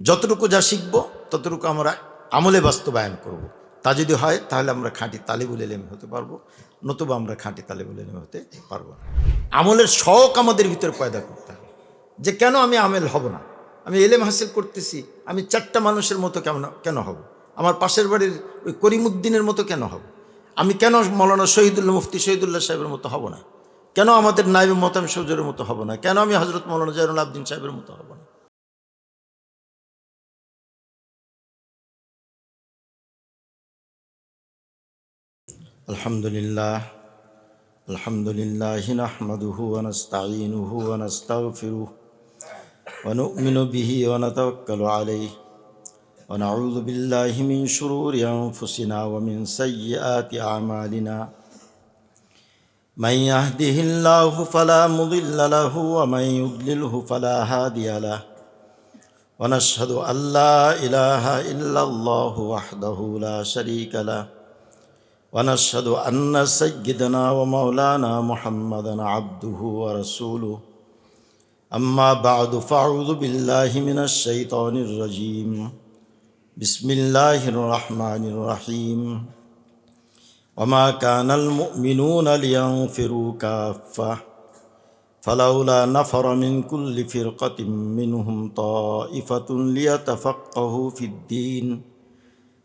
যতটুকু যা শিখব ততটুকু আমরা আমলে বাস্তবায়ন করব। তা যদি হয় তাহলে আমরা খাঁটি তালিবুল ইলম হতে পারবো, নতুবা আমরা খাঁটি তালিবুল ইলম হতে পারবো না। আমলের শখ আমাদের ভিতরে পয়দা করতে হবে যে কেন আমি আমেল হব না, আমি এলেম হাসিল করতেছি, আমি 4টা মানুষের মতো কেন হব, আমার পাশের বাড়ির ওই করিমউদ্দিনের মতো কেন হব, আমি কেন মৌলানা শহীদুল্লাহ মুফতি শহীদুল্লাহ সাহেবের মতো হব না, কেন আমাদের নায়েবে মোহতামিম সৌজুরের মতো হব না, কেন আমি হজরত মৌলানা জয়নুল আবদিন সাহেবের মতো হব না। আলহামদুলিল্লাহ আলহামদুলিল্লাহ নাহমাদুহু ওয়া নাস্তাঈনুহু ওয়া নাস্তাগফিরুহু ওয়া নু'মিনু বিহি ওয়া নাতাওয়াক্কালু আলাইহি ওয়া নাউযু বিল্লাহি মিন শুরুরি আনফুসিনা ওয়া মিন সাইয়্যাতি আ'মালিনা মান ইয়াহদিহিল্লাহু ফালা মুদিল্লা লাহু ওয়া মান ইউদ্লিলহু ফালা হাদিয়া লাহু ওয়া নাশহাদু আল্লা ইলাহা ইল্লাল্লাহু ওয়াহদাহু লা শারীকা লাহু ونشهد أن سيدنا ومولانا محمدا عبده ورسوله أما بعد فأعوذ بالله من الشيطان الرجيم بسم الله الرحمن الرحيم وما كان المؤمنون لينفروا كافة فلولا نفر من كل فرقة منهم طائفة ليتفقهوا في الدين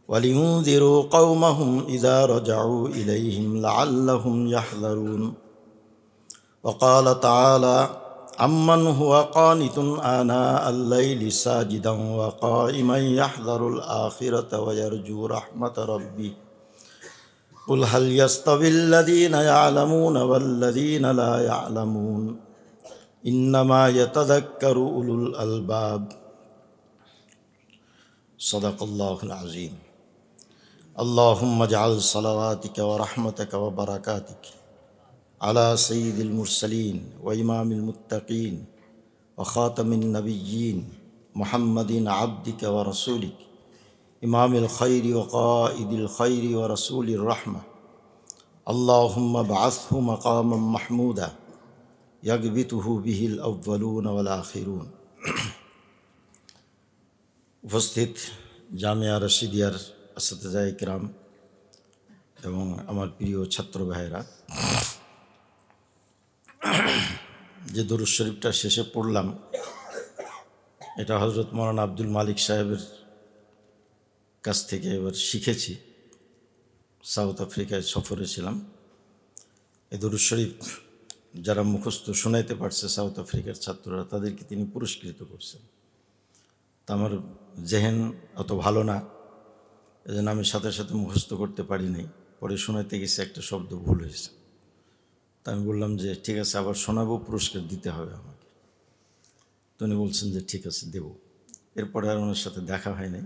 ولينذروا قومهم إذا رجعوا إليهم لعلهم يحذرون وقال تعالى أمن هو قانت آناء الليل ساجدا وقائما يحذر الآخرة ويرجو رحمة ربه قل هل يستوي الذين يعلمون والذين لا يعلمون إنما يتذكر أولو الألباب صدق الله العظيم اللهم اجعل صلواتك ورحمتك وبركاتك على سيد المرسلين وإمام المتقين وخاتم النبيين محمد عبدك ورسولك إمام الخير وقائد الخير ورسول الرحمة اللهم ابعثه مقاما محمودا يغبطه به الأولون والآخرون উপস্থিত জামিয়া রশিদিয়ার আসতিজায়ে কিরাম এবং আমার প্রিয় ছাত্র ভাইয়েরা, যে দরুদ শরীফটা শেষে পড়লাম এটা হযরত মওলানা আব্দুল মালিক সাহেবের কাছ থেকে এবার শিখেছি। সাউথ আফ্রিকায় সফরে ছিলাম। এই দরুদ শরীফ যারা মুখস্থ শোনাইতে পারছে সাউথ আফ্রিকার ছাত্ররা, তাদেরকে তিনি পুরস্কৃত করছেন। তা আমার জেহেন অত ভালো না, এজন্য আমি সাথে সাথে মুখস্থ করতে পারি নাই। পরে শোনাতে গেছে একটা শব্দ ভুল হয়েছে। তা আমি বললাম যে ঠিক আছে, আবার শোনাবো, পুরস্কার দিতে হবে আমাকে। তো উনি বলছেন যে ঠিক আছে দেব। এরপরে আর ওনার সাথে দেখা হয় নাই,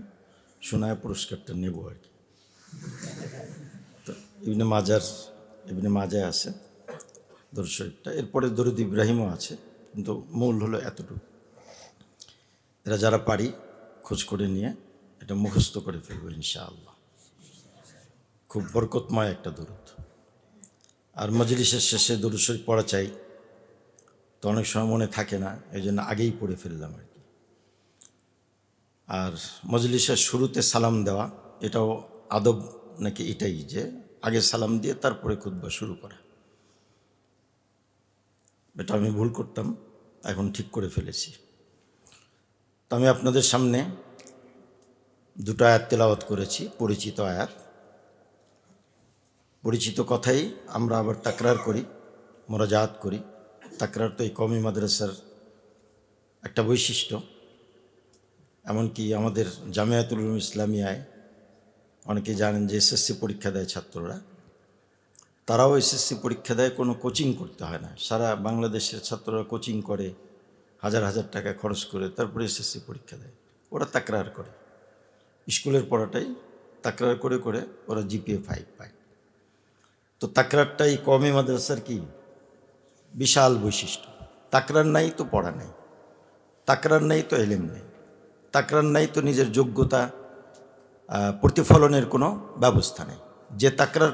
শোনায় পুরস্কারটা নেব আর কি। তো ইবনে মাজায় আছে দরুদ শরীফটা, এরপরে দরুদ ইব্রাহিমও আছে, কিন্তু মূল হলো এতটুকু। এরা যারা পারি খোঁজ করে নিয়ে এটা মুখস্থ করে ফেলবো ইনশাআল্লাহ। খুব বরকতময় একটা দরুদ। আর মজলিসের শেষে দরুদ শরীফ পড়া চাই, তো অনেক সময় মনে থাকে না, এই জন্য আগেই পড়ে ফেললাম আর কি। আর মজলিসের শুরুতে সালাম দেওয়া, এটাও আদব নাকি এটাই যে আগে সালাম দিয়ে তারপরে খুতবা শুরু করা। এটা আমি ভুল করতাম, এখন ঠিক করে ফেলেছি। তো আমি আপনাদের সামনে দুটো আয়াত তেলাওয়াত করেছি, পরিচিত আয়াত। পরিচিত কথাই আমরা আবার তাকরার করি, মোরাজাত করি। তাকরার তো এই কওমি মাদ্রাসার একটা বৈশিষ্ট্য। এমনকি আমাদের জামিয়াতুল উলুম ইসলামিয়ায় অনেকে জানেন যে এসএসসি পরীক্ষা দেয় ছাত্ররা, তারাও এসএসসি পরীক্ষা দেয়, কোনো কোচিং করতে হয় না। সারা বাংলাদেশের ছাত্ররা কোচিং করে, হাজার হাজার টাকা খরচ করে, তারপরে এসএসসি পরীক্ষা দেয়। ওরা তাকরার করে, স্কুলের পড়াটাই তাকরার করে করে ওরা জিপিএ 5 পায়। তো তাকরারটাই কওমি মাদ্রাসার কি বিশাল বৈশিষ্ট্য। তাকরার নাই তো পড়া নেই, তাকরার নাই তো এলেম নেই, তাকরার নাই তো নিজের যোগ্যতা প্রতিফলনের কোনো ব্যবস্থা নেই। যে তাকরার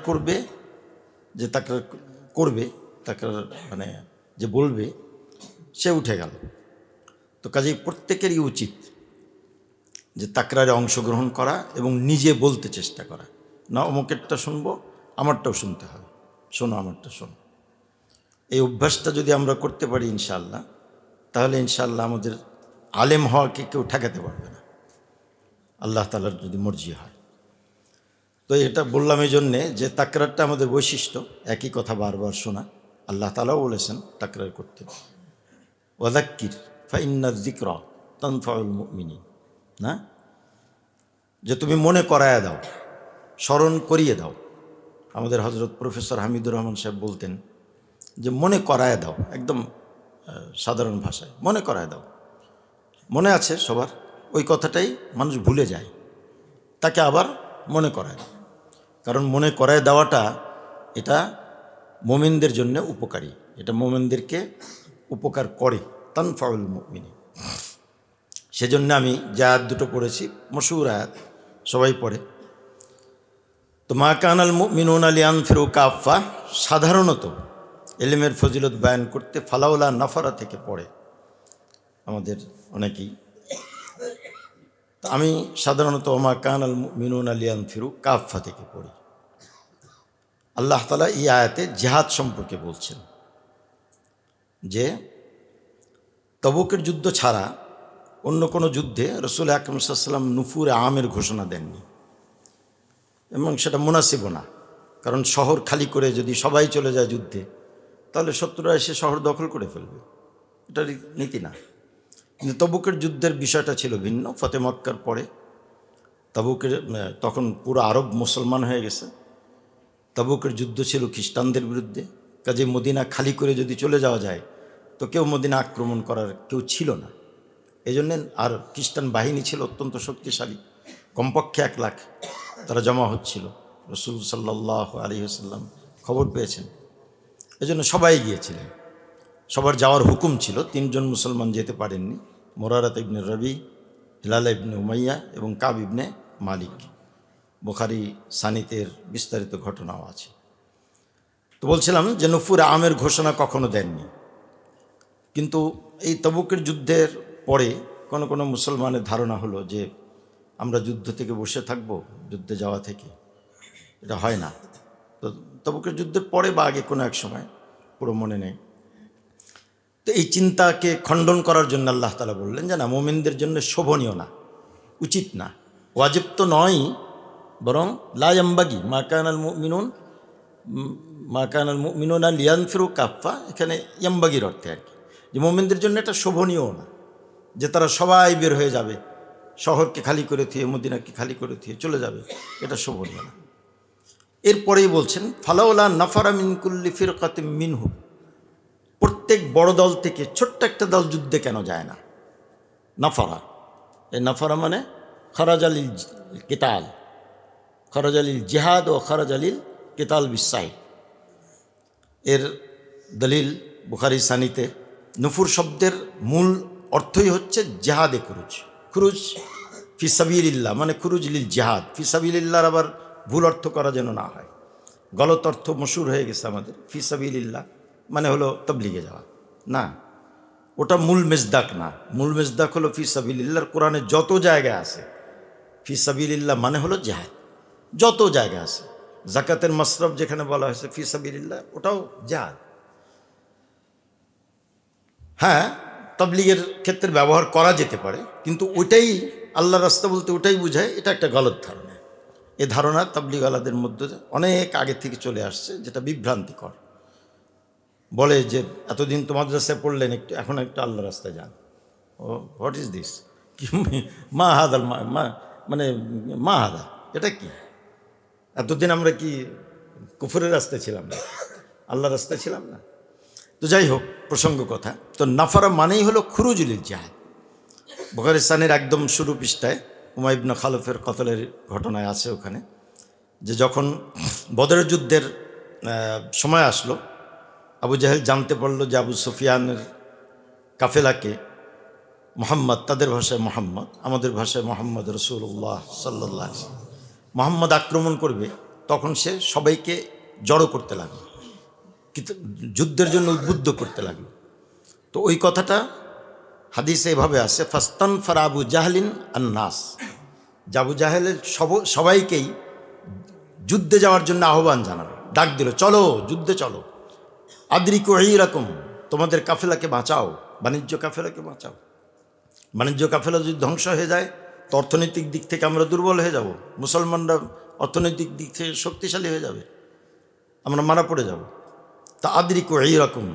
করবে, তাকরার মানে যে বলবে, সে উঠে গেল। তো কাজেই প্রত্যেকেরই উচিত যে তাকরারে অংশগ্রহণ করা এবং নিজে বলতে চেষ্টা করা, না অমুকেরটা শুনবো, আমারটাও শুনতে হবে, শোনো আমারটা শোনো। এই অভ্যাসটা যদি আমরা করতে পারি ইনশাআল্লাহ, তাহলে ইনশাআল্লাহ আমাদের আলেম হওয়াকে কেউ ঠেকাতে পারবে না, আল্লাহ তাআলার যদি মর্জি হয়। তো এটা বললাম এই জন্যে যে তাকরারটা আমাদের বৈশিষ্ট্য, একই কথা বারবার শোনা। আল্লাহ তাআলাও বলেছেন তাকরার করতে, ওয়াযাক্কির ফাইন্না যিকরা তানফাউল মুমিনিন, না, যে তুমি মনে করায়া দাও, স্মরণ করিয়ে দাও। আমাদের হযরত প্রফেসর হামিদুর রহমান সাহেব বলতেন যে মনে করায়া দাও, একদম সাধারণ ভাষায় মনে করায়া দাও। মনে আছে সবার, ওই কথাটাই মানুষ ভুলে যায়, তাকে আবার মনে করায় দাও। কারণ মনে করায় দেওয়াটা এটা মুমিনদের জন্য উপকারী, এটা মুমিনদেরকে উপকার করে, তানফাউল মুমিনিন। সেজন্য আমি যে আয়াত দুটো পড়েছি, মশহুর আয়াত, সবাই পড়ে। তো মা কানাল মুমিনুনা লিয়ানফিরু কাফা, সাধারণত ইলমের ফজিলত বয়ান করতে ফালাউলা নাফারা থেকে পড়ে আমাদের অনেকেই। আমি সাধারণত মা কানাল মুমিনুনা লিয়ানফিরু কাফা থেকে পড়ি। আল্লাহ তাআলা এই আয়াতে জিহাদ সম্পর্কে বলছেন যে তবুকের যুদ্ধ ছাড়া অন্য কোনো যুদ্ধে রাসূল আকরাম সাল্লাল্লাহু আলাইহি ওয়াসাল্লাম নুফুরে আমের ঘোষণা দেননি, এবং সেটা মুনাসিবও না। কারণ শহর খালি করে যদি সবাই চলে যায় যুদ্ধে, তাহলে শত্রুরা এসে শহর দখল করে ফেলবে, এটা নীতি না। কিন্তু তবুকের যুদ্ধের বিষয়টা ছিল ভিন্ন। ফতে মক্কার পরে তবুকের, তখন পুরো আরব মুসলমান হয়ে গেছে। তবুকের যুদ্ধ ছিল খ্রিস্টানদের বিরুদ্ধে, কাজে মদিনা খালি করে যদি চলে যাওয়া যায় তো কেউ মদিনা আক্রমণ করার কেউ ছিল না। এই জন্যে, আর খ্রিস্টান বাহিনী ছিল অত্যন্ত শক্তিশালী, কমপক্ষে 1 লাখ তারা জমা হচ্ছিল। রাসূল সাল্লাল্লাহু আলাইহি ওয়াসাল্লাম খবর পেয়েছেন, এজন্য সবাই গিয়েছিলেন, সবার যাওয়ার হুকুম ছিল। 3 জন মুসলমান যেতে পারেননি, মুরারাত ইবনে রবি, হিলাল ইবনে উমাইয়া এবং কাব ইবনে মালিক। বুখারী সানিতের বিস্তারিত ঘটনাও আছে। তো বলছিলাম যে নুফুর আমের ঘোষণা কখনো দেননি, কিন্তু এই তবুকের যুদ্ধের পরে কোনো কোনো মুসলমানের ধারণা হলো যে আমরা যুদ্ধ থেকে বসে থাকব, যুদ্ধে যাওয়া থেকে, এটা হয় না। তো তবুকের যুদ্ধের পরে বা আগে কোনো এক সময়, পুরো মনে নেই। তো এই চিন্তাকে খণ্ডন করার জন্য আল্লাহ তাআলা বললেন যে না, মুমিনদের জন্য শোভনীয় না, উচিত না, ওয়াজিব তো নয়, বরং লা ইয়ামবাগি মা কানাল মুমিনুনা লিয়ানফিরু কাফা, এখানে ইয়ামবাগির অর্থে আর কি, যে মুমিনদের জন্য এটা শোভনীয় না যে তারা সবাই বের হয়ে যাবে, শহরকে খালি করে থুয়ে, মদিনাকে খালি করে থুয়ে চলে যাবে, এটা শোভনীয় না। এরপরেই বলছেন ফালাউলা নাফারা মিন কুল্লি ফিরকাতিম মিনহুম, প্রত্যেক বড় দল থেকে ছোট্ট একটা দল যুদ্ধে কেন যায় না? নাফারা, এই নাফারা মানে খারাজ আলিল কিতাল, খারাজ আলিল জিহাদ ও খারাজ আলিল কিতাল বিসাইফ। এর দলিল বুখারী সানিতে। নুফুর শব্দের মূল অর্থই হচ্ছে জেহাদে খুরুজ, খুরুজ ফি সাবিলিল্লাহ, মানে খুরুজ লিল জিহাদ। ফি সাবিলিল্লাহর আবার ভুল অর্থ করা যেন না হয়, গলত অর্থ মশহুর হয়ে গেছে আমাদের। ফি সাবিলিল্লাহ মানে হলো তবলিগে যাওয়া, না, ওটা মূল মেজদাক না। মূল মেজদাক হলো ফি সাবিলিল্লাহর কোরআনে যত জায়গায় আছে, ফি সাবিলিল্লাহ মানে হলো জিহাদ, যত জায়গা আছে। জাকাতের মাসরাফ যেখানে বলা হয়েছে ফি সাবিলিল্লাহ, ওটাও জিহাদ। হ্যাঁ, তাবলীগের ক্ষেত্রে ব্যবহার করা যেতে পারে, কিন্তু ওইটাই আল্লাহর রাস্তা বলতে ওটাই বোঝায়, এটা একটা গলত ধারণা। এ ধারণা তাবলীগওয়ালাদের মধ্যে অনেক আগে থেকে চলে আসছে, যেটা বিভ্রান্তিকর। বলে যে এতদিন তো মাদ্রাসায় পড়লেন, একটু এখন একটু আল্লাহ রাস্তায় যান। ও হোয়াট ইজ দিস, কি মা হাদাল, মানে মা হাদা, এটা কি? এতদিন আমরা কি কুফরের রাস্তায় ছিলাম না, আল্লাহ রাস্তায় ছিলাম না? তো যাই হোক, প্রসঙ্গ কথা। তো নাফারা মানেই হলো খুরুজুল জিহাদ। বুখারী সানির একদম শুরু পৃষ্ঠায় উমাইয়া ইবনে খালফের কতলের ঘটনায় আছে ওখানে, যে যখন বদরের যুদ্ধের সময় আসলো, আবু জাহেল জানতে পারলো যে আবু সুফিয়ানের কাফেলাকে মুহাম্মদ, তাদের ভাষায় মুহাম্মদ, আমাদের ভাষায় মুহাম্মদ রাসূলুল্লাহ সাল্লাল্লাহু আলাইহি ওয়াসাল্লাম, মুহাম্মদ আক্রমণ করবে, তখন সে সবাইকে জড়ো করতে লাগলো, যুদ্ধের জন্য উদ্বুদ্ধ করতে লাগলো। তো ওই কথাটা হাদিসে এভাবে আছে, ফাস্তানফারা আবু জাহলিন আন নাস, আবু জাহেলের সবাইকেই যুদ্ধে যাওয়ার জন্য আহ্বান জানালো, ডাক দিল, চলো যুদ্ধে চলো। আদ্রিকু এইরকম, তোমাদের কাফেলাকে বাঁচাও, বাণিজ্য কাফেলাকে বাঁচাও। বাণিজ্য কাফেলা যদি ধ্বংস হয়ে যায় তো অর্থনৈতিক দিক থেকে আমরা দুর্বল হয়ে যাব, মুসলমানরা অর্থনৈতিক দিক থেকে শক্তিশালী হয়ে যাবে, আমরা মারা পড়ে যাব। তা আদ্রিকু এইরকম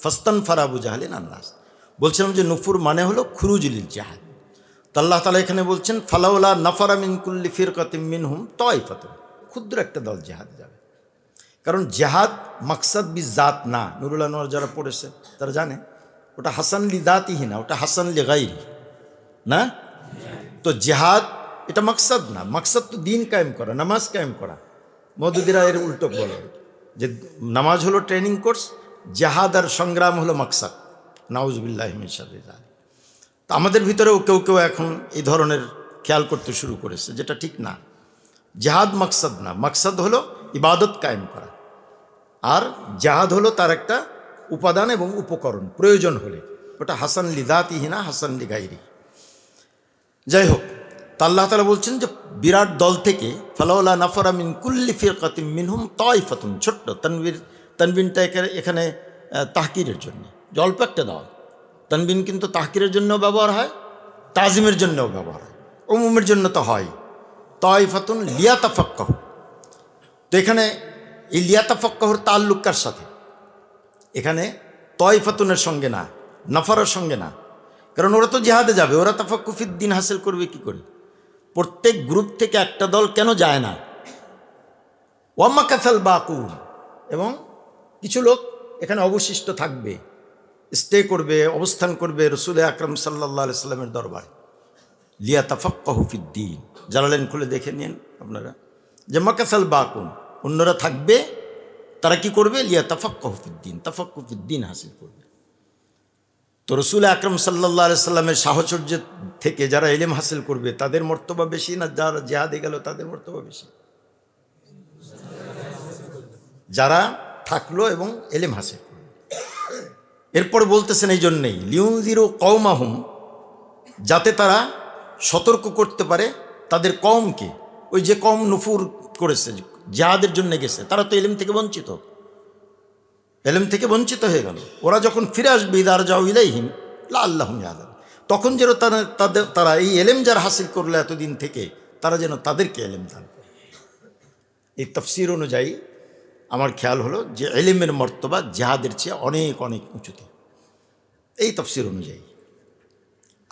ফাস্তান ফারা আবু জাহলিন আন্নাস। বলছিলাম যে নুফুর মানে হলো খুরুজুল জিহাদ। তো আল্লাহ তাআলা এখানে বলছেন ফালাউলা নাফারা মিন কুল্লি ফিরকাতিম মিনহুম তাইফাতুন, ক্ষুদ্র একটা দল জিহাদে যাবে। কারণ জেহাদ মাকসাদ বি জাত না, নুরুল আনোয়ার যারা পড়েছে তারা জানে ওটা হাসান লি জাতিহি না, ওটা হাসান লি গাইরি না। তো জেহাদ এটা মাকসাদ না, মাকসাদ তো দিন কায়েম করা, নামাজ কায়েম করা। মওদুদিরা এর উল্টো বলে যে নামাজ হলো ট্রেনিং কোর্স, জেহাদ আর সংগ্রাম হলো মাকসাদ। নাউজুবিল্লাহি মিন শাররি যালিক। তো আমাদের ভিতরেও কেউ কেউ এখন এই ধরনের খেয়াল করতে শুরু করেছে, যেটা ঠিক না। জেহাদ মাকসাদ না, মাকসাদ হলো ইবাদত কায়েম করা, আর জেহাদ হলো তার একটা উপাদান এবং উপকরণ, প্রয়োজন হলে। ওটা হাসান লি জাতিহি না, হাসান লি গাইরি। যাই হোক, তা আল্লাহ তাআলা বলছেন যে বিরাট দল থেকে ফালাউলা নাফারা মিন কুল্লি ফিরকাতিম মিনহুম তাইফাতুন, ছোট্ট তানবিনটা এখানে তাহকিরের জন্য, যে অল্প একটা দল। তানবিন কিন্তু তাহকিরের জন্য ব্যবহার হয়, তাজিমের জন্যও ব্যবহার হয়, উমুমের জন্য তো হয়। তাইফাতুন লিয়াতাফাক্কাহু। তো এখানে এই লিয়াতাফাক্কাহুর তাল্লুক কার সাথে? এখানে তাইফাতুনের সঙ্গে না, নাফারের সঙ্গে না। কারণ ওরা তো জিহাদে যাবে, ওরা তাফাক্কু ফিদ্দিন হাসিল করবে কি করে? প্রত্যেক গ্রুপ থেকে একটা দল কেন যায় না? ওয়ামাকাসাল বাকুন, এবং কিছু লোক এখানে অবশিষ্ট থাকবে, স্টে করবে, অবস্থান করবে রসুল আকরাম সাল্লাল্লাহু আলাইহি সাল্লামের দরবারে। লিয়াতাফাক্কাহু ফিদ্দিন, জালালেন খুলে দেখে নিন আপনারা, যে মাকাসাল বাকুন, অন্যরা থাকবে, তারা কি করবে? লিয়াতাফাক্কাহু ফিদ্দিন, তাফাক্কু ফিদ্দিন হাসিল করবে। তো রসুল আকরাম সাল্লাল্লাহু আলাইহি সাল্লামের সাহচর্য থেকে যারা ইলম হাসিল করবে তাদের মর্তবা বেশি, না যারা জিহাদে গেল তাদের মর্তবা বেশি? যারা থাকলো এবং ইলম হাসিল করলো। এরপর বলতেছেন এই জন্যেই লিউনজিরু কওমাহুম, যাতে তারা সতর্ক করতে পারে তাদের কওমকে। ওই যে কওম নুফুর করেছে, জিহাদের জন্য গেছে, তারা তো ইলম থেকে বঞ্চিত, এলেম থেকে বঞ্চিত হয়ে গেল। ওরা যখন ফিরে আসবে ইদার যাও ইলাইহিম লাআল্লাহুম ইয়ালামুন, তখন যেন তারা এই এলেম যারা হাসিল করলো এতদিন থেকে, তারা যেন তাদেরকে এলেম দান করে। এই তাফসীর অনুযায়ী আমার খেয়াল হলো যে এলেমের মর্তবা জিহাদের চেয়ে অনেক অনেক উঁচুতে, এই তাফসীর অনুযায়ী।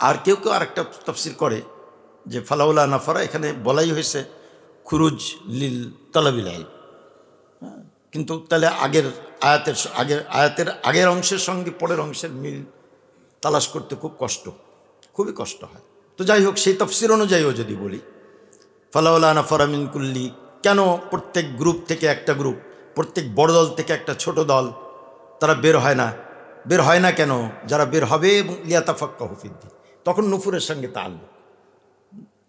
আর কেউ কেউ আরেকটা তাফসীর করে যে ফালাউলা নাফারা, এখানে বলাই হয়েছে খুরুজ লিল তালাবিল ইলম, কিন্তু তাহলে আয়াতের আগের অংশের সঙ্গে পরের অংশের মিল তালাশ করতে খুবই কষ্ট হয়। তো যাই হোক, সেই তাফসীর অনুযায়ীও যদি বলি ফালাউলা নাফারা মিন কুল্লি, কেন প্রত্যেক গ্রুপ থেকে একটা গ্রুপ, প্রত্যেক বড় দল থেকে একটা ছোট দল তারা বের হয় না কেন? যারা বের হবে এবং লিয়াতাফাক্কাহু ফিদ্দিন, তখন নুফুরের সঙ্গে তাআল্লুক।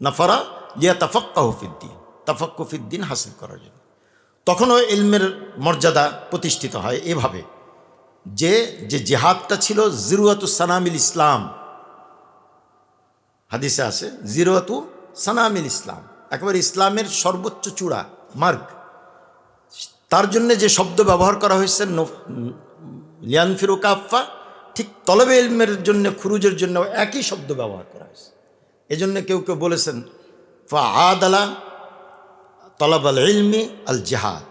নাফারা লিয়াতাফাক্কাহু ফিদ্দিন, তাফাক্কু ফিদ্দিন হাসিল করার জন্য। তখনও ইলমের মর্যাদা প্রতিষ্ঠিত হয় এভাবে যে জিহাদটা ছিল জিরওয়াতু সানামিল ইসলাম। হাদিসে আছে জিরওয়াতু সানামিল ইসলাম, একেবারে ইসলামের সর্বোচ্চ চূড়া, মার্গ। তার জন্য যে শব্দ ব্যবহার করা হয়েছে লিয়ানফিরু কাফা, ঠিক তলবে ইলমের জন্য, খুরুজের জন্য একই শব্দ ব্যবহার করা হয়েছে। এজন্য কেউ কেউ বলেছেন ফাআদালা তলাবাল ইলমি আল জিহাদ,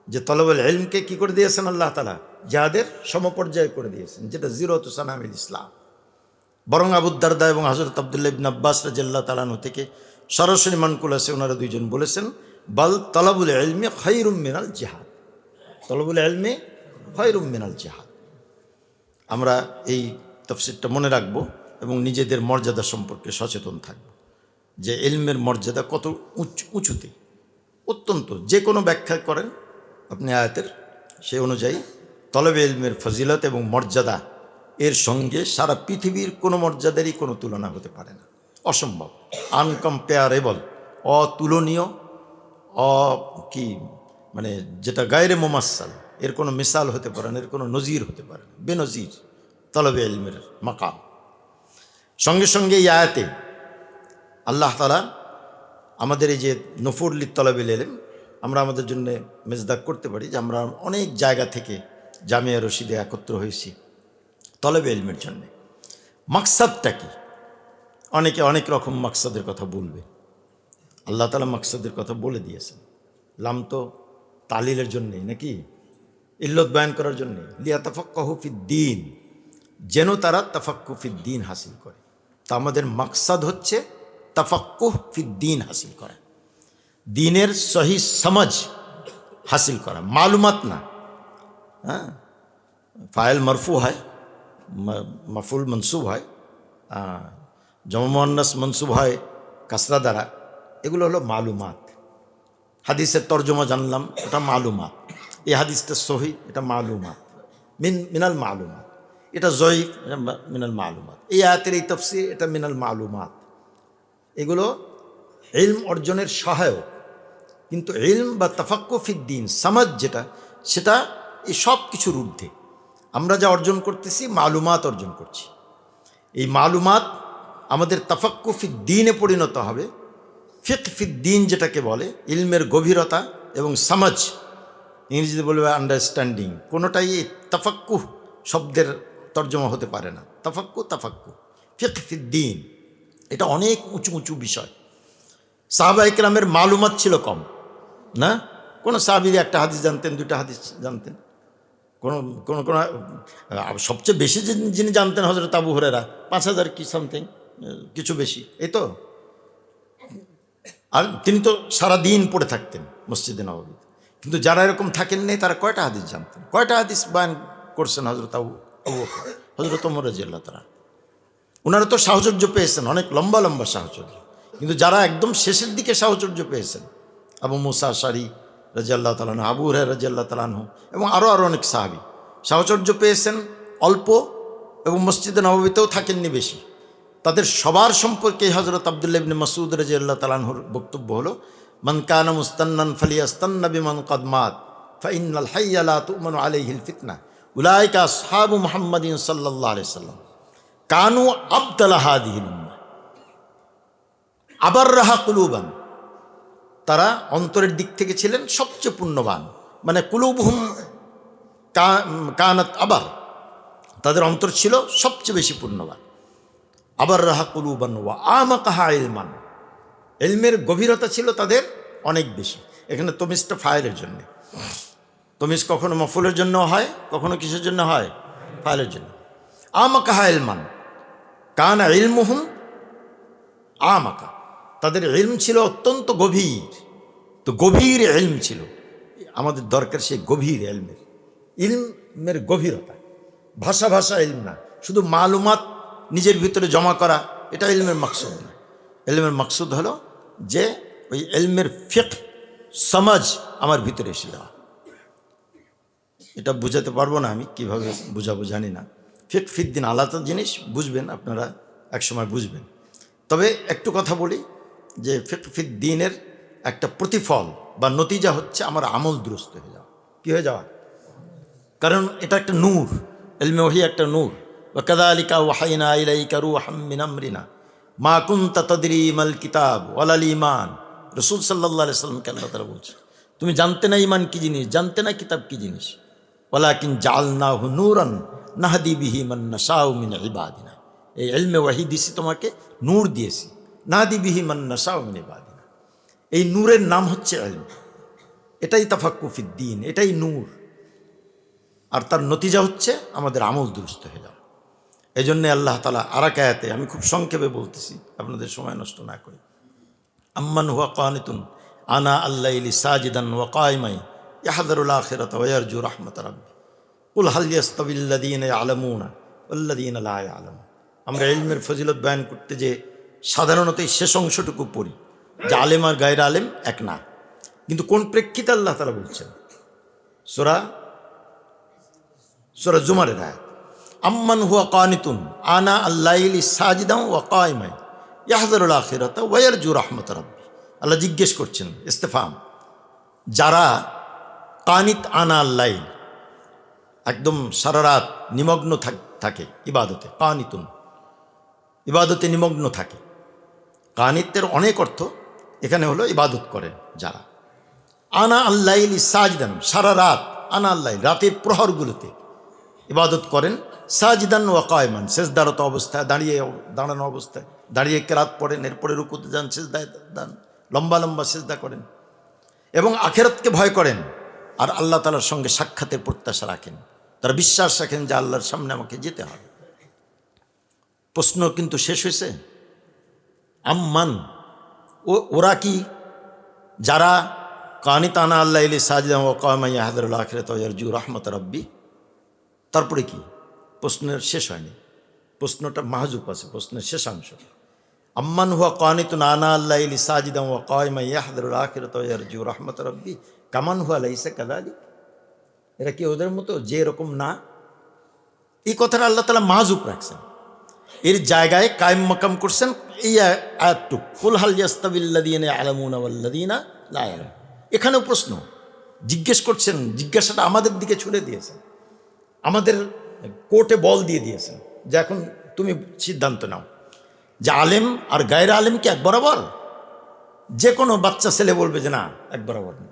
যে তলাবাল ইলমকে কি করে দিয়েছেন আল্লাহ তাআলা? জিহাদের সমপর্যায় করে দিয়েছেন, যেটা জিরওয়াতু সানামিল ইসলাম। বরং আবু দারদা এবং হযরত আব্দুল্লাহ ইবনে আব্বাস রাদিয়াল্লাহু তাআলা আনহু থেকে সরাসরি মানকুল আছে, ওনারা দুইজন বলেছেন বাল তলাবুল ইলমি খায়রুম মিনাল জিহাদ, তলাবুল ইলমি খায়রুম মিনাল জিহাদ। আমরা এই তাফসীরটা মনে রাখব এবং নিজেদের মর্যাদা সম্পর্কে সচেতন থাকব, যে ইলমের মর্যাদা কত উঁচুতে, অত্যন্ত। যে কোনো ব্যাখ্যা করেন আপনি আয়াতের, সেই অনুযায়ী তলবে ইলমের ফজিলত এবং মর্যাদা এর সঙ্গে সারা পৃথিবীর কোনো মর্যাদারই কোনো তুলনা হতে পারে না, অসম্ভব, আনকম্পেয়ারেবল, অতুলনীয়, মানে যেটা গায়রে মুমাসসাল, এর কোনো মিসাল হতে পারে না, এর কোনো নজির হতে পারে না, বেনজির তলবে ইলমের মাকাম। সঙ্গে সঙ্গে এই আয়াতে আল্লাহ তাআলা আমাদের এই যে নফরুল তলাবিল ইলম আমরা আমাদের জন্য মেজদাক করতে পারি যে আমরা অনেক জায়গা থেকে জামিয়া রশিদে একত্র হয়েছি তলবে ইলমের জন্যে। মাকসাদটা কি? অনেকে অনেক রকম মাকসাদের কথা বলবে। আল্লাহ তাআলা মাকসাদের কথা বলে দিয়েছেন। লাম তো তালিলের জন্যেই নাকি, ইল্লত বয়ান করার জন্যে, লিয়াতাফাক্কাহু ফিদ্দীন, যেন তারা তাফাক্কুহ ফিদ্দীন হাসিল করে। তা আমাদের মাকসাদ হচ্ছে তাফাক্কুহ ফিদ্দীন হাসিল করা, দ্বীনের সহি সমঝ হাসিল করা, মালুমাত না। হ্যাঁ, ফাইল মরফু হয়, মফউল মনসুব হয়, জমা মুয়ান্নাস মনসুব হয় কাসরা দ্বারা, এগুলো হলো মালুমাত। হাদিসের তর্জমা জানলাম, এটা মালুমাত। এই হাদিসটা সহি, এটা মালুমাত, মিনাল মালুমাত। এটা জয়ীফ, এটা মিনাল মালুমাত। এই আয়াতের এই তাফসীর, এটা মিনাল মালুমাত। এগুলো ইলম অর্জনের সহায়ক, কিন্তু ইলম বা তাফাক্কুহ ফিদ্দীন সমাজ যেটা, সেটা এই সব কিছুর ঊর্ধ্বে। আমরা যা অর্জন করতেছি মালুমাত অর্জন করছি। এই মালুমাত আমাদের তাফাক্কুহ ফিদ্দীনে পরিণত হবে। ফিকহ ফিদ্দীন যেটাকে বলে, ইলমের গভীরতা এবং সমাজ, ইংরেজিতে বলবে আন্ডারস্ট্যান্ডিং, কোনোটাই এই তাফাক্কুহ শব্দের তর্জমা হতে পারে না। তাফাক্কুহ ফিকহ ফিদ্দীন, এটা অনেক উঁচু উঁচু বিষয়। সাহাবা ইকরামের মালুমাত ছিল কম না, কোনো সাহাবী একটা হাদিস জানতেন, দুইটা হাদিস জানতেন, কোনো কোনো কোনো সবচেয়ে বেশি যিনি জানতেন হযরত আবু হুরায়রা, 5000 কি সামথিং, কিছু বেশি, এই তো। আর তিনি তো সারা দিন পড়ে থাকতেন মসজিদে নববীতে। কিন্তু যারা এরকম থাকেন নেই, তারা কয়টা হাদিস জানতেন, কয়টা হাদিস বয়ান করছেন হযরত আবু বকর, হযরত ওমর রাদিয়াল্লাহু তাআলা। ওনারা তো সাহচর্য পেয়েছেন, অনেক লম্বা লম্বা সাহচর্য। কিন্তু যারা একদম শেষের দিকে সাহচর্য পেয়েছেন, আবু মুসা আশআরী রাদিয়াল্লাহু তাআলা আনহু, আবু হুরায়রা রাদিয়াল্লাহু তাআলা আনহু, এবং আরও অনেক সাহাবী সাহচর্য পেয়েছেন অল্প, এবং মসজিদে নববীতেও থাকেননি বেশি। তাদের সবার সম্পর্কে হযরত আব্দুল্লাহ ইবনে মাসউদ রাদিয়াল্লাহু তাআলা আনহুর বক্তব্য হলো, মান কানা মুস্তান্নান ফালিয়াস্তান্না বিমান কদ মাত ফাইন্নাল হাইয়া লা তু'মানু আলাইহিল ফিতনা উলাইকা আসহাবু মুহাম্মাদিন সাল্লাল্লাহু আলাইহি সাল্লাম কানু আবদালা হাদিহিল উম্মাহ আবাররাহা কুলুবান। তারা অন্তরের দিক থেকে ছিলেন সবচেয়ে পুণ্যবান, মানে কুলুবহুম কানাত আবার, তাদের অন্তর ছিল সবচেয়ে বেশি পুণ্যবান। আবাররাহা কুলুবান ওয়া আমাকাহা ইলমান, ইলমের গভীরতা ছিল তাদের অনেক বেশি। এখানে তমিজটা ফাইলের জন্য, তমিজ কখনো মফুলের জন্য হয়, কখনো কিসের জন্য হয়, ফাইলের জন্য। আমাকাহা ইলমান কানা ইলমুহুম আমাকা, তাদের ইলম ছিল অত্যন্ত গভীর। তো গভীর ইলম ছিল, আমাদের দরকার সেই গভীর ইলমের গভীরতা। ভাষা ভাষা ইলম না, শুধু মালুমাত নিজের ভিতরে জমা করা, এটা ইলমের মাকসুদ না। ইলমের মাকসুদ হলো যে ওই ইলমের ফিকহ সমাজ আমার ভিতরে এসে যাওয়া। এটা বুঝাতে পারবো না আমি, কিভাবে বুঝাবো জানি না। ফিকহ ফিদ্দীন আলাদা জিনিস, বুঝবেন আপনারা, একসময় বুঝবেন। তবে একটু কথা বলি যে ফিকহ ফিদ্দীনের একটা প্রতিফল বা নতিজা হচ্ছে আমার আমল দুরস্ত হয়ে যাওয়া। কী হয়ে যাওয়া? কারণ এটা একটা নূর, ইলমে ওহী একটা নূর। ওয়া কাযালিকা ওয়াহাইনা ইলাইকা রূহাম মিন আমরিনা মা কুনতা তাদরি মাল কিতাব ওয়ালাল ঈমান। রাসূল সাল্লাল্লাহু আলাইহি ওয়াসাল্লামকে আল্লাহ তাআলা বলছে, তুমি জানতে না ঈমান কি জিনিস, জানতে না কিতাব কি জিনিস। ওয়ালাকিন জাআলনাহু নূরান নাহদি বিহি মান নাশাউ মিন ইবাদিনা। এই ইলমে ওহী দিয়েছি তোমাকে, নূর দিয়েছি, নাহদি বিহি মান নাশাউ মিন ইবাদিনা। এই নূরের নাম হচ্ছে ইলম। এটাই তাফাক্কুহ ফিদ্দীন, এটাই নূর। আর তার নতিজা হচ্ছে আমাদের আমল দুরুস্ত হয়ে যাওয়া। এই জন্যে আল্লাহ তাআলা আরেক আয়াতে, আমি খুব সংক্ষেপে বলতেছি আপনাদের সময় নষ্ট না করে, আম্মান হুয়া কানিতুন আনা আল্লাইলি সাজিদান ওয়া কায়িমান ইয়াহযারুল আখিরাতা ওয়া ইয়ারজু রাহমাত রাব্বি কুল হাল ইয়াস্তাবিল্লাযীনা ইয়ালামুনা ওয়াল্লাযীনা লা ইয়ালামুন। আমরা ইলমের ফজিলত বয়ান করতে যে সাধারণত এই শেষ অংশটুকু পড়ি যে আলেম আর গায়র আলেম এক না, কিন্তু কোন প্রেক্ষিতে আল্লাহ তাআলা বলছেন? সূরা জুমারের আয়াত, আম্মান হুয়া কানিতুন আনা আল্লাইলি সাজিদান ওয়া কায়িমান ইয়াহযারুল আখিরাতা ওয়া ইয়ারজু রাহমাত রাব্বি। আল্লাহ জিজ্ঞেস করছেন, ইস্তেফাম, যারা কানিত আনা আল্লাইল, একদম সারা রাত নিমগ্ন থাকে ইবাদতে, কানিতুন ইবাদতে নিমগ্ন থাকে, কানিতের অনেক অর্থ, এখানে হলো ইবাদত করেন যারা। আনা আল্লাইলি সাজদান, সারা রাত, আনা আল্লাহ রাতের প্রহরগুলোতে ইবাদত করেন, সাজদান ওয়া কায়মান, সেজদারত অবস্থায়, দাঁড়ানো অবস্থায়, দাঁড়িয়ে কেরাত পড়েন, এরপরে রুকুতে যান, সেজদায় দান, লম্বা লম্বা সেজদা করেন, এবং আখিরাতকে ভয় করেন, আর আল্লাহ তাআলার সঙ্গে সাক্ষাতের প্রত্যাশা রাখেন। তারা বিশ্বাস রাখেন যে আল্লাহর সামনে আমাকে যেতে হবে। প্রশ্ন কিন্তু শেষ হয়েছে। আম্মান, ওরা কি? যারা কানিতানা আল্লাহ ইলি সাজিদান ওয়া কায়মান ইয়াহদারুল আখিরাত ওয়া ইয়ারজু রাহমাত রাব্বি। তারপরে কি? প্রশ্নের শেষ হয়নি, প্রশ্নটা মাহজুব আছে, প্রশ্নের শেষাংশ। আম্মান হুয়া কানিতুন আনা আল্লাহ ইলি সাজিদান ওয়া কায়মান ইয়াহদারুল আখিরাত ওয়া ইয়ারজু রাহমাত রাব্বি কামান হুয়া লাইসা কাযালিক। এরা কি ওদের মতো যে এরকম না? এই কথাটা আল্লাহ তাআলা মাহজুব রাখছেন, এর জায়গায় কায়েম মাকাম করছেন এই আয়াতটুক, কুল হাল ইয়াস্তাবিল্লাযীনা ইয়ালামুনা ওয়াল্লাযীনা লা ইয়ালামুন। এখানেও প্রশ্ন জিজ্ঞেস করছেন, জিজ্ঞাসাটা আমাদের দিকে ছুড়ে দিয়েছেন, আমাদের কোর্টে বল দিয়ে দিয়েছেন যে এখন তুমি সিদ্ধান্ত নাও যে আলেম আর গায়রে আলেম কি এক বরাবর? যে কোনো বাচ্চা ছেলে বলবে যে না, এক বরাবর না।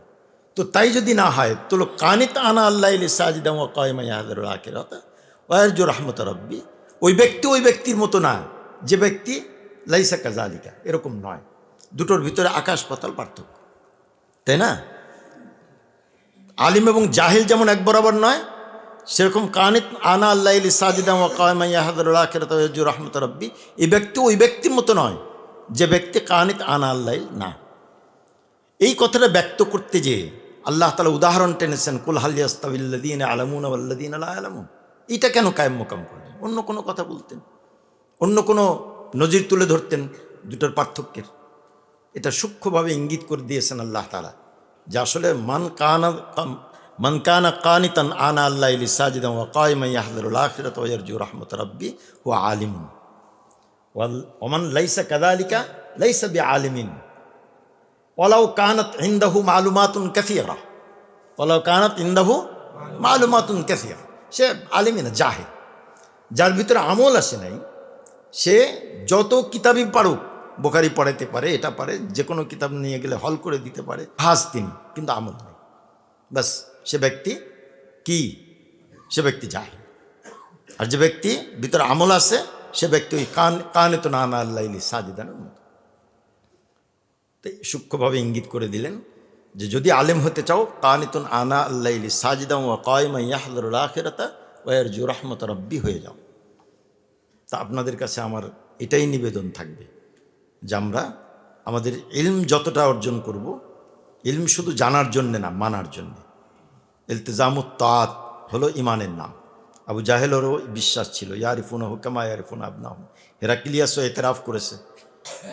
তো তাই যদি না হয়, তো কানিত আনা আল্লাহ ইলি সাজিদান ওয়া কায়মান ইয়াহদারুল আখিরাত ওয়া ইয়ারজু রাহমাত রাব্বি, ওই ব্যক্তি ওই ব্যক্তির মতো না যে ব্যক্তি লাইসা কাযালিকা, এরকম নয়। দুটোর ভিতরে আকাশ পাতাল পার্থক্য, তাই না? আলিম এবং জাহিল যেমন এক বরাবর নয়, সেরকম কানিত আনা আল্লাহ ইলি সাজিদান ওয়া কায়মান ইয়াহদারুল আখিরাত ওয়া ইয়ারজু রাহমাত রাব্বি, এই ব্যক্তি ওই ব্যক্তির মতো নয় যে ব্যক্তি কানিত আনা আল্লাহ না। এই কথাটা ব্যক্ত করতে যে আল্লাহ তাআলা উদাহরণ টেনেছেন, কুল হাল ইয়াস্তাবিল্লাযীনা ইয়ালামুনা ওয়াল্লাযীনা লা ইয়ালামুন। এটা কেন কায়েম মোকাম করলেন? অন্য কোনো কথা বলতেন, অন্য কোনো নজির তুলে ধরতেন দুটোর পার্থক্যের। এটা সূক্ষ্মভাবে ইঙ্গিত করে দিয়েছেন আল্লাহ তাআলা যে আসলে মান কানা কানিতান আনা আল্লাহ ইলি সাজিদান ওয়া কায়মান ইয়াহদারুল আখিরাত ওয়া ইয়ারজু রাহমাত রাব্বি হুয়া আলিমুন ওয়া মান লাইসা কাযালিকা লাইসা বিআলিমিন ওয়ালাউ কানাত ইনদাহু মালুমাতুন কাসীরা, ওয়ালাউ কানাত ইনদাহু মালুমাতুন কাসীরা। সে আলিমই না, জাহিল। যার ভিতরে আমল আসে নাই, সে যত কিতাবই পারুক, বুখারী পড়াইতে পারে, এটা পারে, যে কোনো কিতাব নিয়ে গেলে হল করে দিতে পারে, হাজ তিনি, কিন্তু আমল নেই। বাস সে ব্যক্তি কি? সে ব্যক্তি জাহিল। আর যে ব্যক্তি ভিতরে আমল আছে, সে ব্যক্তি ওই কানিতুন আনা আল্লাহ ইলি সাজিদানের মতো। তাই সূক্ষ্মভাবে ইঙ্গিত করে দিলেন যে যদি আলেম হতে চাও, কানিতুন আনা আল্লাহ ইলি সাজিদান ওয়া কায়মান ইয়াহদারুল আখিরাত ওয়া ইয়ারজু রাহমাত রাব্বি হয়ে যাও। তা আপনাদের কাছে আমার এটাই নিবেদন থাকবে যে আমরা আমাদের ইলম যতটা অর্জন করব, ইলম শুধু জানার জন্যে না, মানার জন্যে। ইলতিজামুত তাআত হলো ইমানের নাম। আবু জাহেলেরও বিশ্বাস ছিল, ইয়ারিফুনাহু কামা ইয়ারিফুনা আবনাহুম। হেরাক্লিয়াসও এতরাফ করেছে,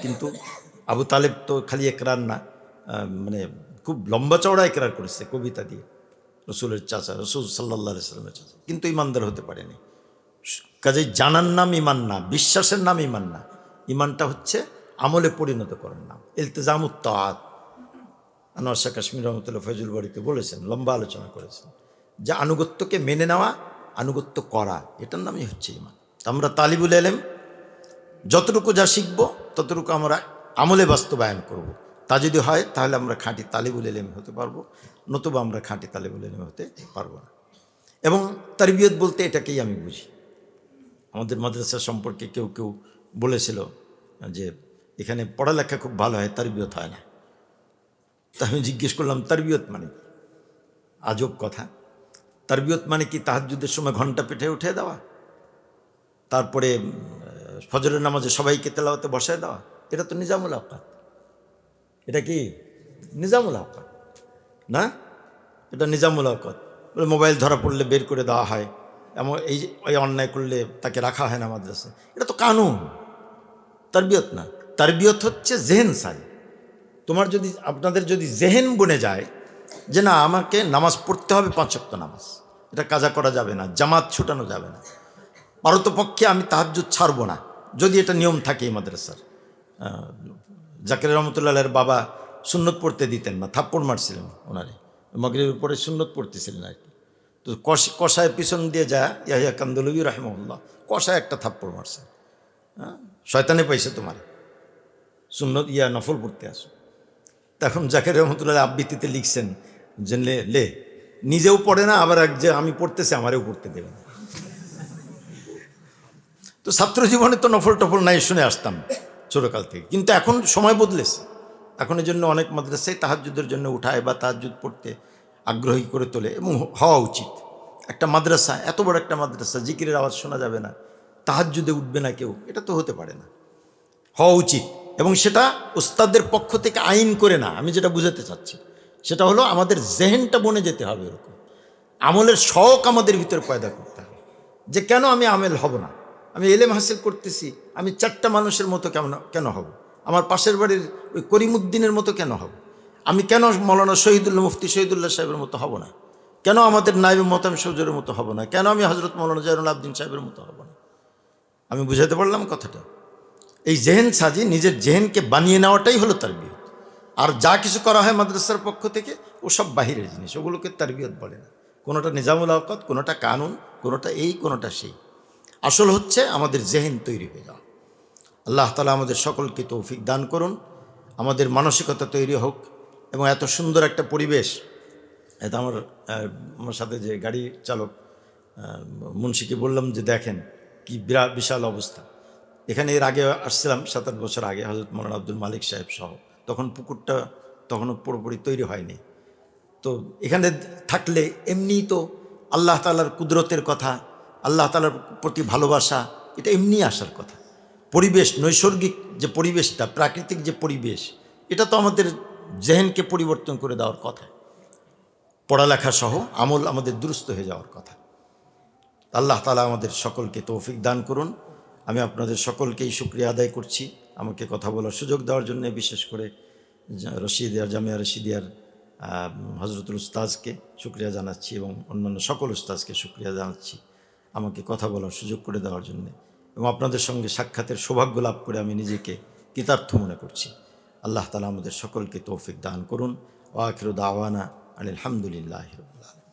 কিন্তু আবু তালেব তো খালি একরার না, মানে খুব লম্বা চওড়া একরার করেছে কবিতা দিয়ে, রসুলের চাচা, রসুল সাল্লাল্লাহু আলাইহি ওয়াসাল্লামের চাচা, কিন্তু ইমানদার হতে পারেনি। কাজেই জানার নাম ইমান না, বিশ্বাসের নাম ইমান না। ইমানটা হচ্ছে আমলে পরিণত করার নাম। ইলতিজামুত তাআত আনোয়ার শাহ কাশ্মীর রহমতুল্লাহ ফয়জুল বাড়িতে বলেছেন, লম্বা আলোচনা করেছেন যে আনুগত্যকে মেনে নেওয়া, আনুগত্য করা, এটার নামই হচ্ছে ইমান। আমরা তালিবুল ইলম যতটুকু যা শিখব ততটুকু আমরা আমলে বাস্তবায়ন করব। তা যদি হয় তাহলে আমরা খাঁটি তালিবুল ইলম হতে পারবো, নতুবা আমরা খাঁটি তালিবুল ইলম হতে পারবো না। এবং তারবিয়ত বলতে এটাকেই আমি বুঝি। আমাদের মাদ্রাসা সম্পর্কে কেউ কেউ বলেছিল যে এখানে পড়ালেখা খুব ভালো হয়, তারবিয়ত হয় না। তা আমি জিজ্ঞেস করলাম তারবিয়ত মানে? আজব কথা। তারবিয়ত মানে কি তাহাজ্জুদের সময় ঘন্টা পেটে উঠে দেওয়া, তারপরে ফজরের নামাজে সবাইকে তেলাওয়াতে বসায় দেওয়া? এটা তো নিজামুল আওকাত। এটা কি নিজামুল আওকাত না? এটা নিজামুল আওকাত। বলে মোবাইল ধরা পড়লে বের করে দেওয়া হয়, এমন এই অন্যায় করলে তাকে রাখা হয় না মাদ্রাসায়। এটা তো কানুন, তারবিয়ত না। তারবিয়ত হচ্ছে জেহেন সাই। তোমার যদি, আপনাদের যদি জেহেন বনে যায় যে না আমাকে নামাজ পড়তে হবে, 5 ওয়াক্ত নামাজ, এটা কাজা করা যাবে না, জামাত ছুটানো যাবে না, পারতপক্ষে আমি তাহাজ্জুদ ছাড়বো না, যদি এটা নিয়ম থাকে এই মাদ্রাসার। জাকির রহমতুল্লাহের বাবা সুন্নত পড়তে দিতেন না, থাপ্পড় মারছিলেন ওনারে, মাগরিবের পরে সুন্নত পড়তেছিলেন আর কি। তো কষায় পিছন দিয়ে যায় ইয়াহিয়া কান্দলবী রাহিমাহুল্লাহ, কষায় একটা থাপ্পড় মারছে। শয়তানে পাইছে তোমার, সুন্নত নফল পড়তে আসো। তখন জাকারিয়া রহমতুল্লাহ আবৃত্তিতে লিখছেন যে লে নিজেও পড়ে না, আবার এক যে আমি পড়তেছি আমারেও পড়তে দেবে না। তো ছাত্র জীবনে তো নফল টফল নাই, শুনে আসতাম ছোটকাল থেকে, কিন্তু এখন সময় বদলেছে। এখন এই জন্য অনেক মাদ্রাসায় তাহাজ্জুদের জন্য উঠায় বা তাহাজ্জুদ পড়তে আগ্রহী করে তোলে, এবং হওয়া উচিত। একটা মাদ্রাসা, এত বড় একটা মাদ্রাসা, জিকিরের আওয়াজ শোনা যাবে না, তাহাজ্জুদে উঠবে না কেউ, এটা তো হতে পারে না। হওয়া উচিত, এবং সেটা ওস্তাদের পক্ষ থেকে আইন করে না। আমি যেটা বুঝাতে চাচ্ছি সেটা হলো আমাদের জেহেনটা বনে যেতে হবে, এরকম আমলের শখ আমাদের ভিতরে পয়দা করতে হবে, যে কেন আমি আমেল হব না? আমি এলেম হাসিল করতেছি, আমি 4টা মানুষের মতো কেন হব? আমার পাশের বাড়ির ওই করিমুদ্দিনের মতো কেন হব? আমি কেন মৌলানা শহীদুল্লাহ, মুফতি শহীদুল্লাহ সাহেবের মতো হব না? কেন আমাদের নাইবে মোহতাম সৌজুরের মতো হব না? কেন আমি হজরত মৌলানা জয়নুল আবদিন সাহেবের মতো হব না? আমি বুঝাতে পারলাম কথাটা? এই জেহেন সাজি, নিজের জেহেনকে বানিয়ে নেওয়াটাই হলো তারবিয়ত। আর যা কিছু করা হয় মাদ্রাসার পক্ষ থেকে ও সব বাহিরের জিনিস, ওগুলোকে তারবিয়ত বলে না। কোনোটা নিজামুল আওকাত, কোনোটা কানুন, কোনোটা এই, কোনোটা সেই। আসল হচ্ছে আমাদের জেহেন তৈরি হয়ে যাওয়া। আল্লাহ তাআলা আমাদের সকলকে তৌফিক দান করুন, আমাদের মানসিকতা তৈরি হোক, এবং এত সুন্দর একটা পরিবেশ। এত আমার সাথে যে গাড়ি চালক মুন্সিকে বললাম যে দেখেন কি বিশাল অবস্থা। এখানে এর আগে আসছিলাম 7-8 বছর আগে, হযরত মওলানা আব্দুল মালিক সাহেব সহ। তখন পুকুরটা তখনও পুরোপুরি তৈরি হয়নি। তো এখানে থাকলে এমনিই তো আল্লাহ তাআলার কুদরতের কথা, আল্লাহ তাআলার প্রতি ভালোবাসা, এটা এমনি আসার কথা। পরিবেশ, নৈসর্গিক যে পরিবেশটা, প্রাকৃতিক যে পরিবেশ, এটা তো আমাদের জেহেনকে পরিবর্তন করে দেওয়ার কথা। পড়ালেখা সহ আমল আমাদের দুরুস্ত হয়ে যাওয়ার কথা। আল্লাহ তাআলা আমাদের সকলকে তৌফিক দান করুন। আমি আপনাদের সকলকেই শুকরিয়া আদায় করছি আমাকে কথা বলার সুযোগ দেওয়ার জন্য, বিশেষ করে রশিদিয়া, জামিয়া রশিদিয়ার হজরতুল উস্তাজকে শুকরিয়া জানাচ্ছি, এবং অন্যান্য সকল উস্তাজকে শুকরিয়া জানাচ্ছি আমাকে কথা বলার সুযোগ করে দেওয়ার জন্য, এবং আপনাদের সঙ্গে সাক্ষাতের সৌভাগ্য লাভ করে আমি নিজেকে কৃতার্থ মনে করছি। আল্লাহ তাআলা আমাদের সকলকে তৌফিক দান করুন। ওয়া আখিরু দাওয়ানা আলহামদুলিল্লাহি রাব্বিল আলামিন।